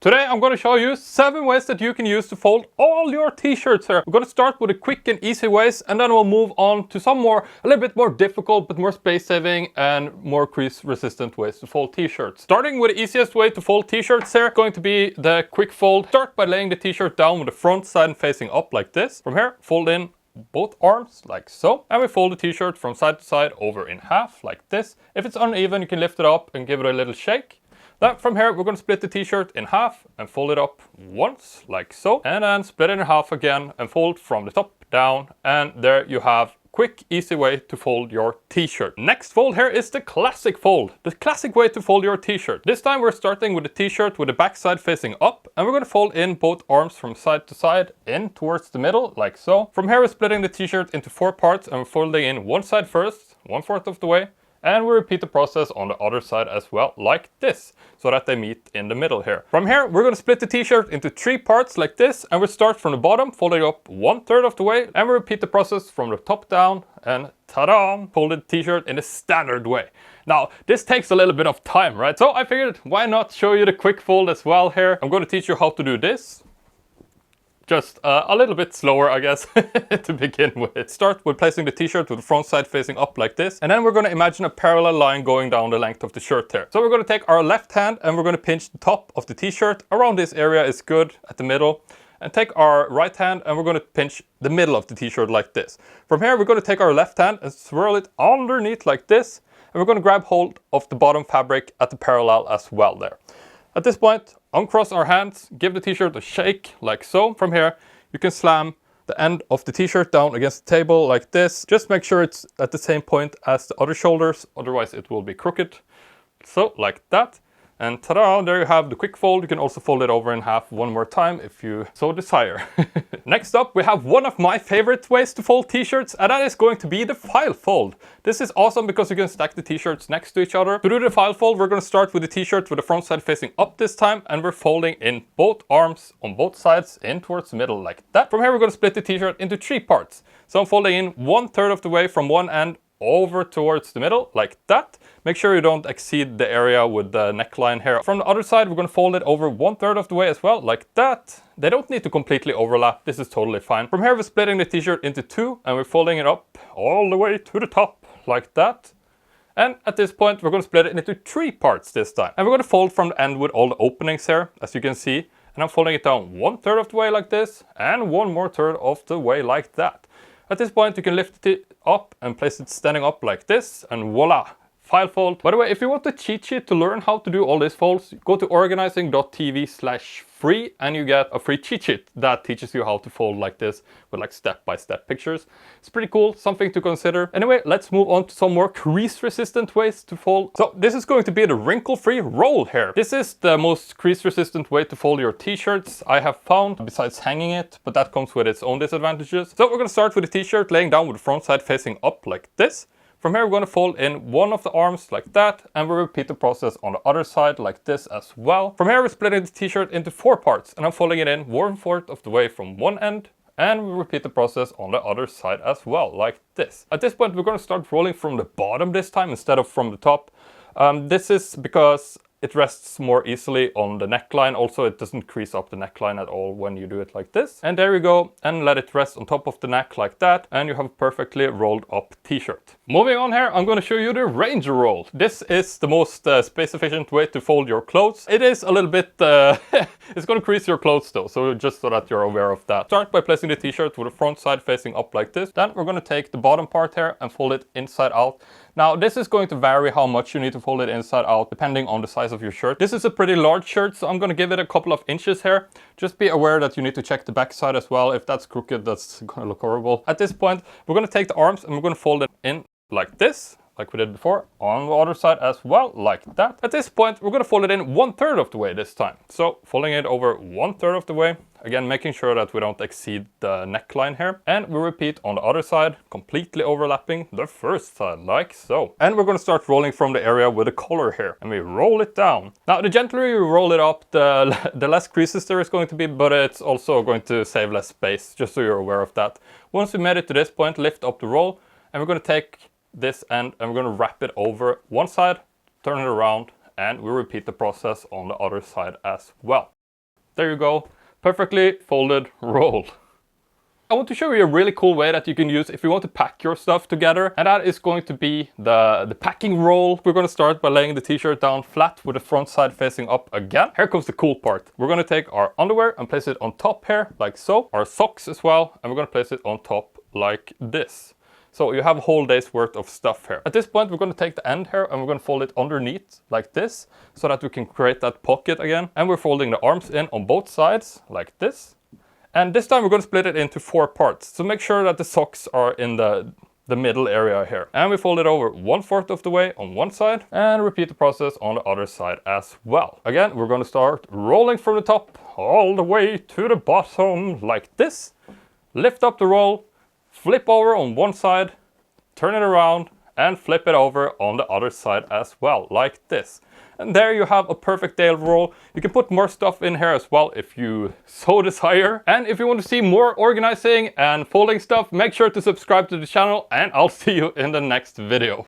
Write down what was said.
Today I'm going to show you 7 ways that you can use to fold all your t-shirts here. We're going to start with the quick and easy ways, and then we'll move on to some a little bit more difficult but more space saving and more crease resistant ways to fold t-shirts. Starting with the easiest way to fold t-shirts here, going to be the quick fold. Start by laying the t-shirt down with the front side facing up like this. From here, fold in both arms like so, and we fold the t-shirt from side to side over in half like this. If it's uneven, you can lift it up and give it a little shake. Then from here we're going to split the t-shirt in half and fold it up once like so, and then split it in half again and fold from the top down, and there you have quick easy way to fold your t-shirt. Next fold here is the classic fold, the classic way to fold your t-shirt. This time we're starting with the t-shirt with the back side facing up, and we're going to fold in both arms from side to side in towards the middle like so. From here we're splitting the t-shirt into 4 parts and we're folding in one side first, 1/4 of the way. And we repeat the process on the other side as well, like this, so that they meet in the middle here. From here, we're going to split the t-shirt into 3 parts like this, and we start from the bottom, folding up 1/3 of the way, and we repeat the process from the top down, and ta-da! Fold the t-shirt in the standard way. Now, this takes a little bit of time, right? So I figured, why not show you the quick fold as well here? I'm going to teach you how to do this. Just a little bit slower, I guess, to begin with. Start with placing the t-shirt with the front side facing up like this. And then we're going to imagine a parallel line going down the length of the shirt here. So we're going to take our left hand and we're going to pinch the top of the t-shirt. Around this area is good, at the middle. And take our right hand and we're going to pinch the middle of the t-shirt like this. From here, we're going to take our left hand and swirl it underneath like this. And we're going to grab hold of the bottom fabric at the parallel as well there. At this point, uncross our hands, give the t-shirt a shake like so. From here, you can slam the end of the t-shirt down against the table like this. Just make sure it's at the same point as the other shoulders, otherwise it will be crooked. So, like that. And ta-da, there you have the quick fold. You can also fold it over in half one more time if you so desire. Next up, we have one of my favorite ways to fold t-shirts, and that is going to be the file fold. This is awesome because you can stack the t-shirts next to each other. To do the file fold, we're going to start with the t-shirt with the front side facing up this time, and we're folding in both arms on both sides in towards the middle like that. From here, we're going to split the t-shirt into 3 parts. So I'm folding in 1/3 of the way from one end over towards the middle like that. Make sure you don't exceed the area with the neckline here. From the other side, we're going to fold it over 1/3 of the way as well, like that. They don't need to completely overlap. This is totally fine. From here, we're splitting the t-shirt into 2 and we're folding it up all the way to the top like that. And at this point, we're going to split it into 3 parts this time. And we're going to fold from the end with all the openings here, as you can see. And I'm folding it down 1/3 of the way like this and 1 more third of the way like that. At this point, you can lift it up and place it standing up like this, and voila, file fold. By the way, if you want the cheat sheet to learn how to do all these folds, go to organizing.tv/free and you get a free cheat sheet that teaches you how to fold like this with like step-by-step pictures. It's pretty cool, something to consider. Anyway, let's move on to some more crease-resistant ways to fold. So this is going to be the wrinkle-free roll here. This is the most crease-resistant way to fold your t-shirts I have found, besides hanging it, but that comes with its own disadvantages. So we're going to start with the t-shirt laying down with the front side facing up like this. From here, we're going to fold in one of the arms like that, and we'll repeat the process on the other side like this as well. From here, we're splitting the t-shirt into 4 parts, and I'm folding it in 1/4 of the way from one end, and we repeat the process on the other side as well, like this. At this point, we're going to start rolling from the bottom this time instead of from the top. This is because it rests more easily on the neckline. Also, it doesn't crease up the neckline at all when you do it like this. And there you go, and let it rest on top of the neck like that, and you have a perfectly rolled up t-shirt. Moving on here, I'm going to show you the Ranger roll. This is the most space efficient way to fold your clothes. It is a little bit, it's going to crease your clothes though, so just so that you're aware of that. Start by placing the t-shirt with the front side facing up like this. Then we're going to take the bottom part here and fold it inside out. Now, this is going to vary how much you need to fold it inside out depending on the size of your shirt. This is a pretty large shirt, so I'm going to give it a couple of inches here. Just be aware that you need to check the back side as well. If that's crooked, that's going to look horrible. At this point, we're going to take the arms and we're going to fold it in like this, like we did before, on the other side as well, like that. At this point, we're going to fold it in 1/3 of the way this time. So folding it over 1/3 of the way, again making sure that we don't exceed the neckline here. And we repeat on the other side, completely overlapping the first side, like so. And we're going to start rolling from the area with the collar here, and we roll it down. Now, the gentler you roll it up, the less creases there is going to be, but it's also going to save less space, just so you're aware of that. Once we made it to this point, lift up the roll, and we're going to take this end and we're going to wrap it over one side, turn it around, and we repeat the process on the other side as well. There you go. Perfectly folded roll. I want to show you a really cool way that you can use if you want to pack your stuff together, and that is going to be the packing roll. We're going to start by laying the t-shirt down flat with the front side facing up again. Here comes the cool part. We're going to take our underwear and place it on top here, like so. Our socks as well, and we're going to place it on top like this. So you have a whole day's worth of stuff here. At this point, we're going to take the end here and we're going to fold it underneath like this, so that we can create that pocket again. And we're folding the arms in on both sides like this. And this time we're going to split it into 4 parts. So make sure that the socks are in the middle area here. And we fold it over 1/4 of the way on one side and repeat the process on the other side as well. Again, we're going to start rolling from the top all the way to the bottom like this. Lift up the roll, flip over on one side, turn it around and flip it over on the other side as well, like this. And there you have a perfect day roll. You can put more stuff in here as well if you so desire. And if you want to see more organizing and folding stuff, make sure to subscribe to the channel and I'll see you in the next video.